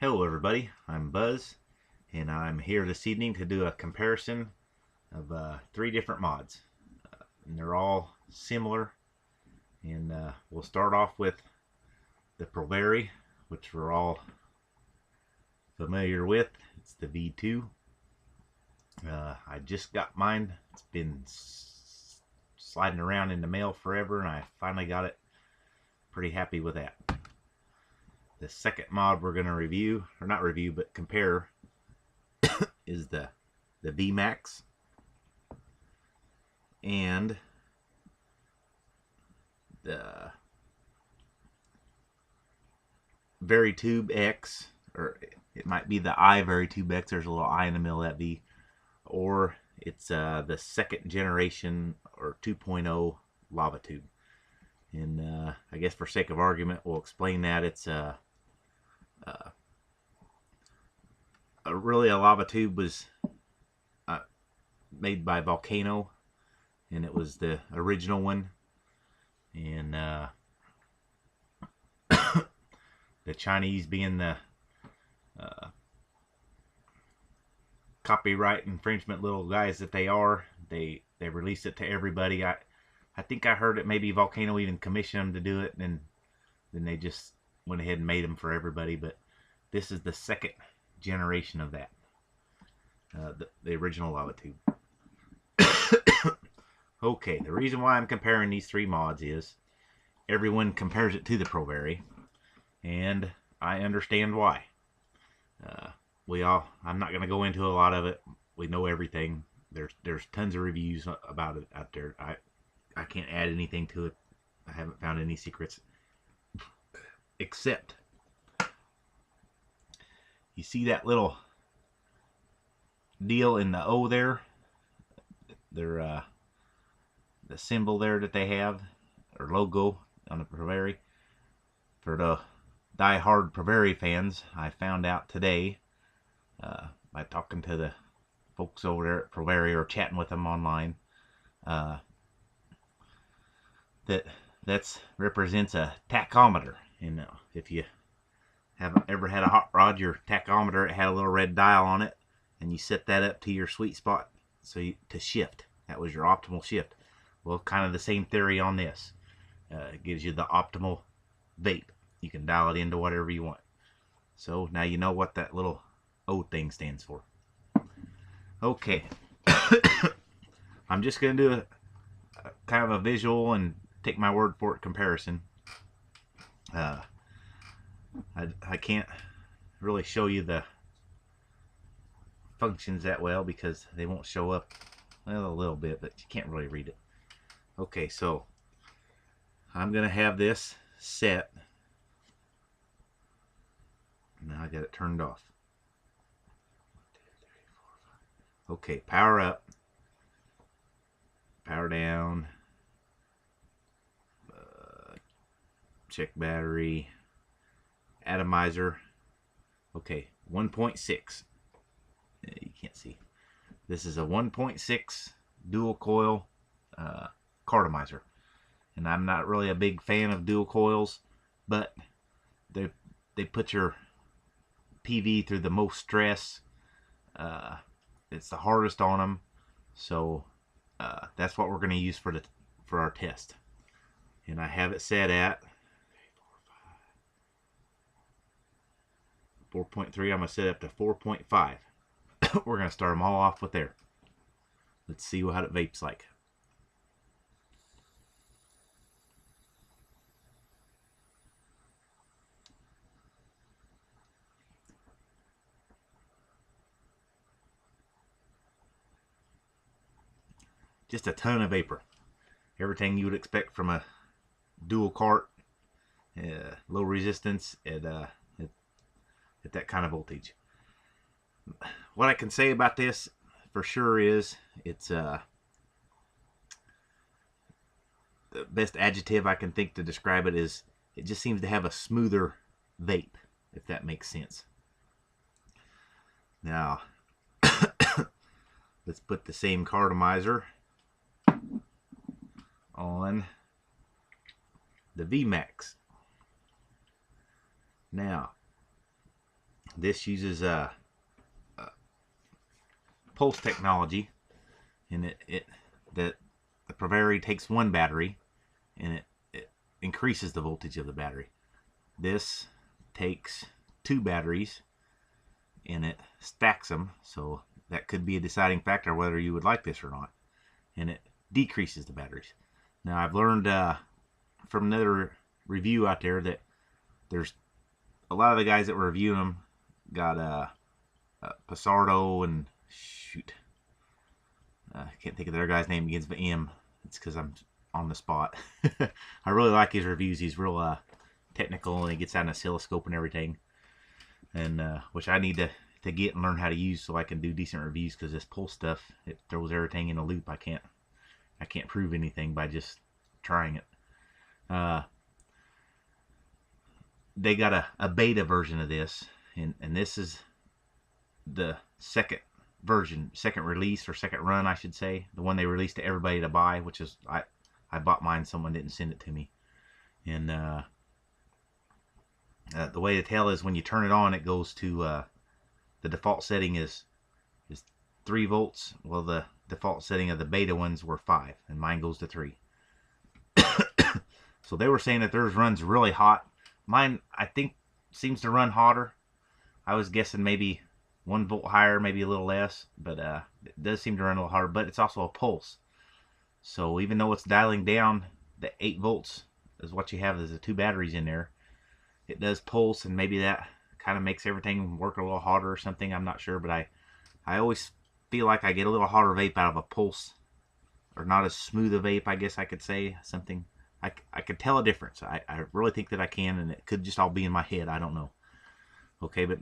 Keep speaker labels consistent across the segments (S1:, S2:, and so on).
S1: Hello everybody, I'm Buzz, and I'm here this evening to do a comparison of 3 different mods. And they're all similar, and we'll start off with the ProVari, which we're all familiar with. It's the V2. I just got mine. It's been sliding around in the mail forever, and I finally got it. Pretty happy with that. The second mod we're going to review, or not review, but compare, is the Vmax and the Varitube X, or it might be the Varitube X. There's a little I in the middle of that V, or it's the second generation or 2.0 Lavatube. And I guess for sake of argument, we'll explain that it's really a Lavatube was made by Volcano, and it was the original one. And the Chinese, being the copyright infringement little guys that they are, they released it to everybody. I think I heard it maybe Volcano even commissioned them to do it, and then they just went ahead and made them for everybody. But this is the second generation of that, the original Lavatube. Okay, the reason why I'm comparing these 3 mods is everyone compares it to the ProVari, and I understand why. I'm not going to go into a lot of it. We know everything. There's tons of reviews about it out there. I can't add anything to it. I haven't found any secrets, except you see that little deal in the O there, the symbol there that they have, or logo on the ProVari. For the die-hard ProVari fans, I found out today by talking to the folks over there at ProVari, or chatting with them online, that represents a tachometer. And if you haven't ever had a hot rod, your tachometer, it had a little red dial on it, and you set that up to your sweet spot to shift. That was your optimal shift. Well, kind of the same theory on this. It gives you the optimal vape. You can dial it into whatever you want. So now you know what that little O thing stands for. Okay. I'm just going to do a kind of a visual and take my word for it comparison. I can't really show you the functions that well because they won't show up. Well, a little bit, but you can't really read it. Okay, so I'm gonna have this set. Now I got it turned off. Okay, power up, power down, check battery, atomizer. Okay, 1.6. You can't see. This is a 1.6 dual coil cartomizer, and I'm not really a big fan of dual coils, but they put your PV through the most stress. It's the hardest on them, so that's what we're going to use for our test. And I have it set at 4.3. I'm going to set it up to 4.5. We're going to start them all off with there. Let's see what it vapes like. Just a ton of vapor. Everything you would expect from a dual cart. Low resistance at that kind of voltage. What I can say about this for sure is it's the best adjective I can think to describe it is it just seems to have a smoother vape, if that makes sense. Now let's put the same cartomizer on the Vmax. Now This uses pulse technology, and the ProVari takes one battery and it increases the voltage of the battery. This takes two batteries and it stacks them, so that could be a deciding factor whether you would like this or not, and it decreases the batteries. Now I've learned from another review out there that there's a lot of the guys that were reviewing them got Passardo and I can't think of their guy's name, begins with M. It's because I'm on the spot. I really like his reviews. He's real technical, and he gets out an oscilloscope and everything, and which I need to get and learn how to use so I can do decent reviews, because this pulse stuff, it throws everything in a loop. I can't prove anything by just trying it. They got a beta version of this, and this is the second version, second release, or second run I should say, the one they released to everybody to buy, which is I bought mine, someone didn't send it to me. And the way to tell is when you turn it on, it goes to the default setting is 3 volts. Well, the default setting of the beta ones were 5, and mine goes to 3. So they were saying that theirs runs really hot. Mine, I think, seems to run hotter. I was guessing maybe 1 volt higher, maybe a little less, but it does seem to run a little harder. But it's also a pulse, so even though it's dialing down, the 8 volts is what you have as the 2 batteries in there. It does pulse, and maybe that kind of makes everything work a little harder or something. I'm not sure, but I always feel like I get a little hotter vape out of a pulse, or not as smooth a vape, I guess I could say. Something I could tell a difference. I really think that I can, and it could just all be in my head. I don't know. Okay, but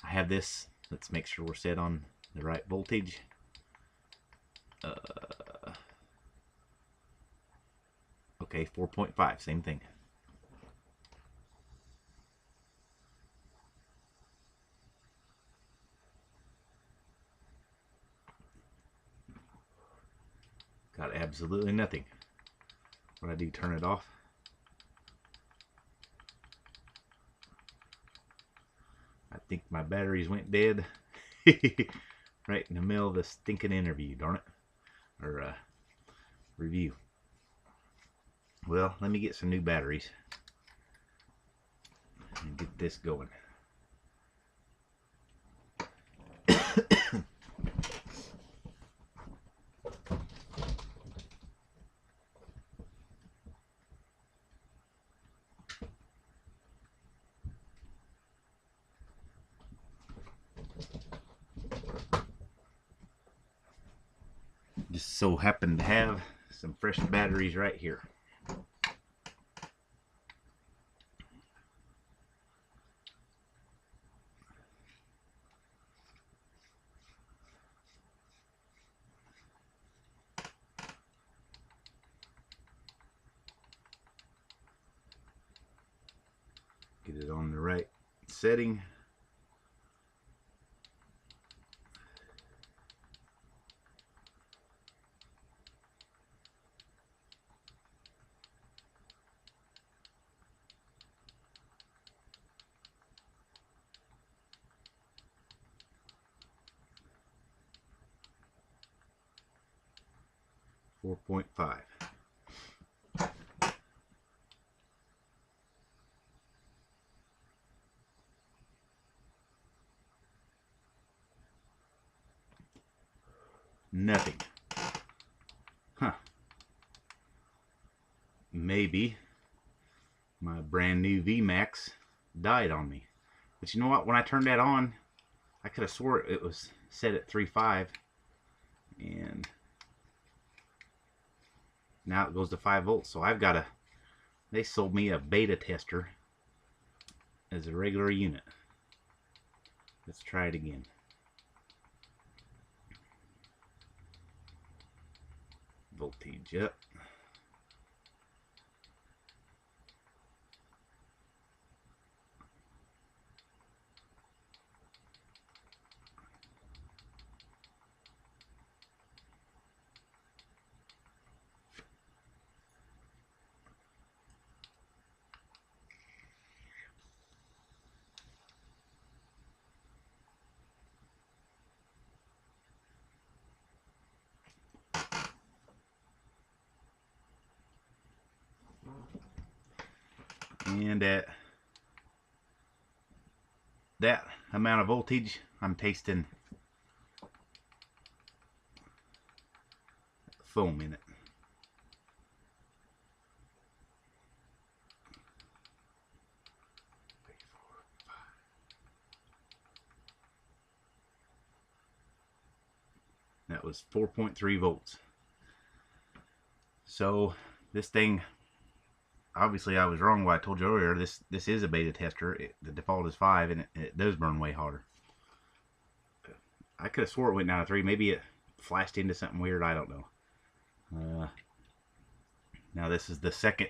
S1: I have this. Let's make sure we're set on the right voltage. Okay, 4.5, same thing. Got absolutely nothing. What I do, turn it off. I think my batteries went dead. Right in the middle of the stinking interview, darn it. Or review. Well, let me get some new batteries and get this going. Just so happen to have some fresh batteries right here. Get it on the right setting. .5. Nothing. Huh. Maybe my brand new Vmax died on me. But you know what? When I turned that on, I could have swore it was set at 3.5, and now it goes to 5 volts. So I've got they sold me a beta tester as a regular unit. Let's try it again. Voltage up. And at that amount of voltage, I'm tasting foam in it. That was 4.3 volts. So this thing, obviously I was wrong when I told you earlier, this is a beta tester. The default is 5 and it does burn way harder. I could have swore it went down to 3. Maybe it flashed into something weird, I don't know. Now this is the second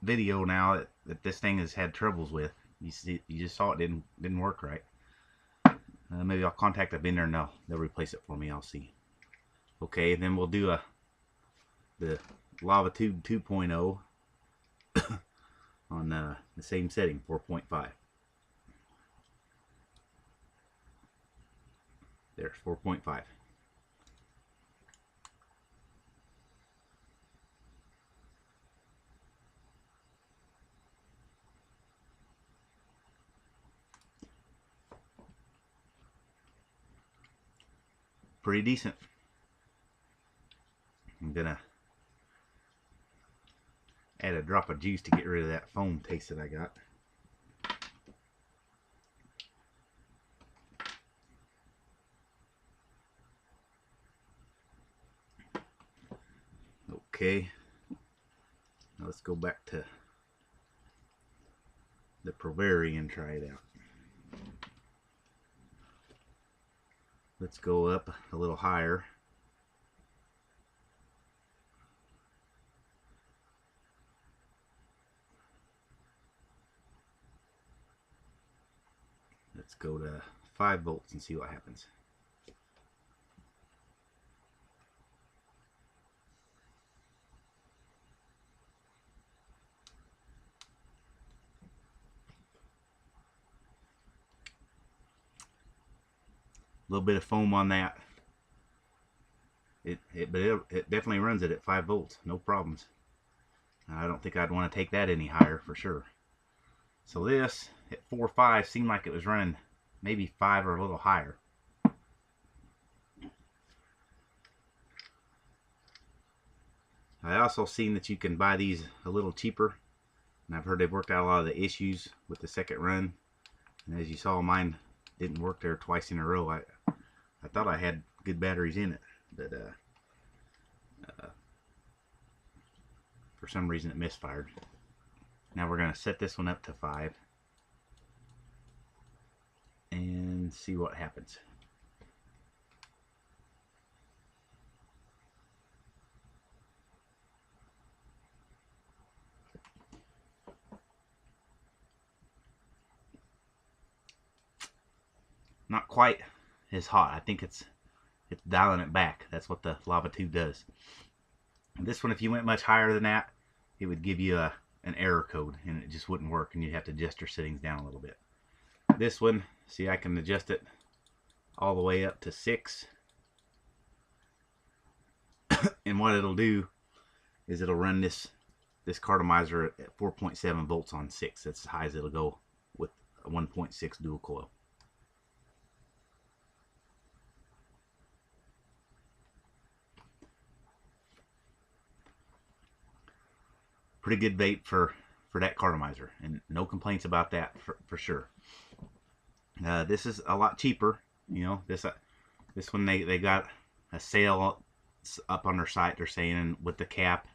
S1: video now that this thing has had troubles with. You just saw it didn't work right. Maybe I'll contact the vendor and they'll replace it for me. I'll see. Okay, then we'll do the Lavatube 2.0 on the same setting, 4.5. There's 4.5. Pretty decent. I'm gonna add a drop of juice to get rid of that foam taste that I got. Okay, now let's go back to the ProVari and try it out. Let's go up a little higher. Let's go to 5 volts and see what happens. A little bit of foam on that. But it definitely runs it at 5 volts, no problems. I don't think I'd want to take that any higher for sure. So this at 4.5 seemed like it was running maybe 5 or a little higher. I also seen that you can buy these a little cheaper, and I've heard they've worked out a lot of the issues with the second run. And as you saw, mine didn't work there twice in a row. I thought I had good batteries in it, but for some reason it misfired. Now we're going to set this one up to 5 and see what happens. Not quite as hot. I think it's dialing it back. That's what the Lavatube does. This one, if you went much higher than that, it would give you an error code and it just wouldn't work, and you'd have to adjust your settings down a little bit. This one, see, I can adjust it all the way up to 6. And what it'll do is it'll run this cartomizer at 4.7 volts on 6. That's as high as it'll go with a 1.6 dual coil. Pretty good vape for that cartomizer, and no complaints about that for sure. This is a lot cheaper. You know, this one they got a sale up on their site. They're saying with the cap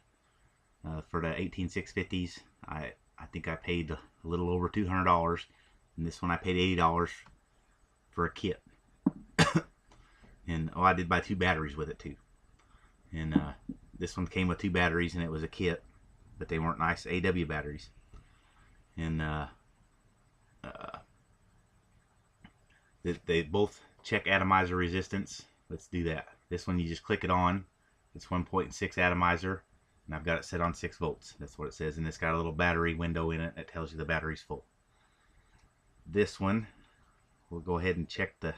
S1: for the 18650s, I think I paid a little over $200, and this one I paid $80 for a kit. And oh, I did buy 2 batteries with it too. And this one came with 2 batteries, and it was a kit, but they weren't nice AW batteries. And they both check atomizer resistance. Let's do that. This one you just click it on. It's 1.6 atomizer, and I've got it set on 6 volts. That's what it says, and it's got a little battery window in it that tells you the battery's full. This one, we'll go ahead and check the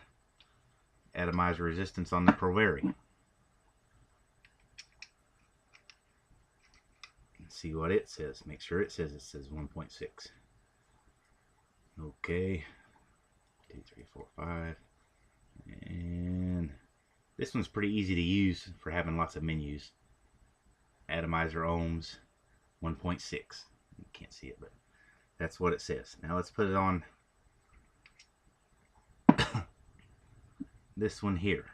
S1: atomizer resistance on the ProVari. see what it says. Make sure it says 1.6. Okay. 2, 3, 4, 5. And this one's pretty easy to use for having lots of menus. Atomizer ohms 1.6. You can't see it, but that's what it says. Now let's put it on this one here.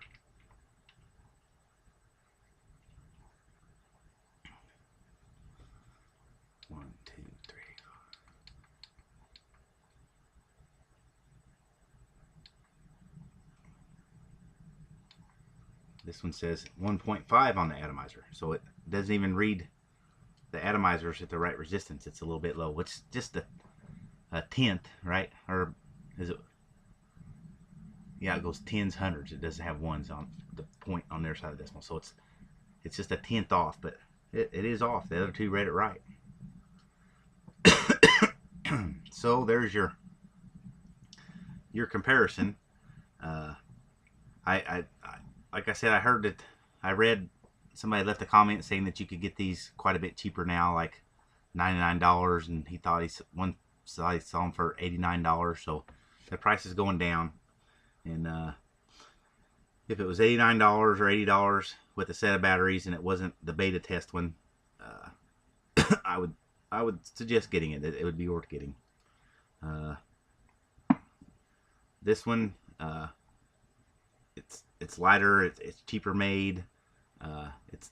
S1: One, two, three. This one says 1.5 on the atomizer, so it doesn't even read the atomizers at the right resistance. It's a little bit low. It's just a tenth, right? Or is it? Yeah, it goes tens, hundreds. It doesn't have ones on the point on their side of the decimal, so it's just a tenth off, but it is off. The other two read it right. So there's your comparison. I like I said, I read somebody left a comment saying that you could get these quite a bit cheaper now, like $99, and he thought he saw them for $89. So the price is going down. And if it was $89 or $80 with a set of batteries and it wasn't the beta test one, I would suggest getting it. It would be worth getting. This one, it's lighter. It's cheaper made.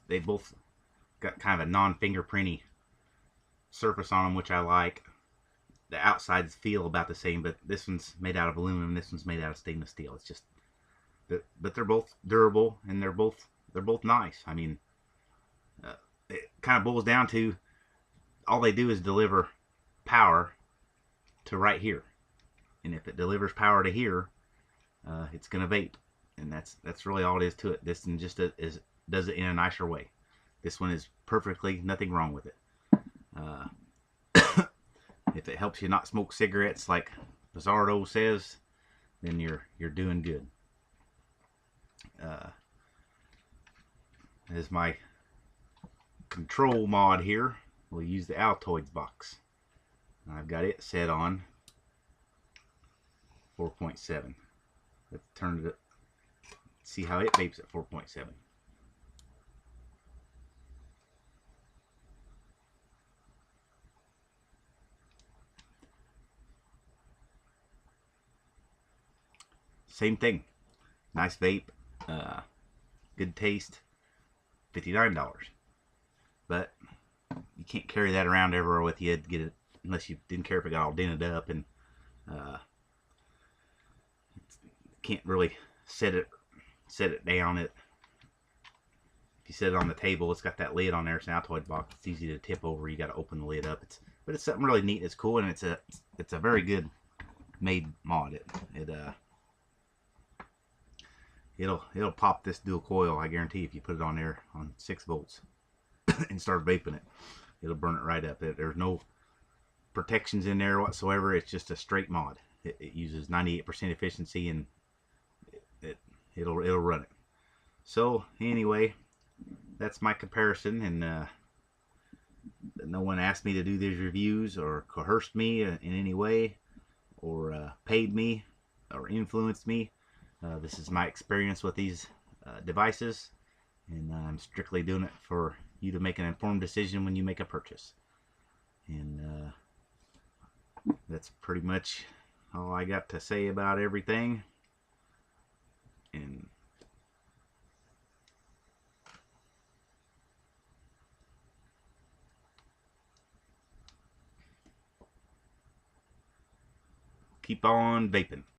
S1: They both got kind of a non-fingerprinty surface on them, which I like. The outsides feel about the same, but this one's made out of aluminum. This one's made out of stainless steel. It's just, but they're both durable and they're both nice. I mean, it kind of boils down to all they do is deliver power to right here, and if it delivers power to here, it's gonna vape, and that's really all it is to it. This one just does it in a nicer way. This one is perfectly nothing wrong with it. If it helps you not smoke cigarettes like Bizarro says, then you're doing good. As my control mod here, we'll use the Altoids box. I've got it set on 4.7. Let's turn it up. See how it vapes at 4.7. Same thing. Nice vape. Good taste. $59. But you can't carry that around everywhere with you to get it, unless you didn't care if it got all dented up, and can't really set it down. If you set it on the table, it's got that lid on there. It's an Altoid box. It's easy to tip over. You got to open the lid up. But it's something really neat. It's cool, and it's a very good made mod. It'll pop this dual coil, I guarantee. If you put it on there on 6 volts and start vaping it, it'll burn it right up. There's no protections in there whatsoever. It's just a straight mod. It uses 98% efficiency, and it'll run it. So anyway, that's my comparison, and no one asked me to do these reviews or coerced me in any way, or paid me or influenced me. This is my experience with these devices, and I'm strictly doing it for you to make an informed decision when you make a purchase. And that's pretty much all I got to say about everything. And keep on vaping.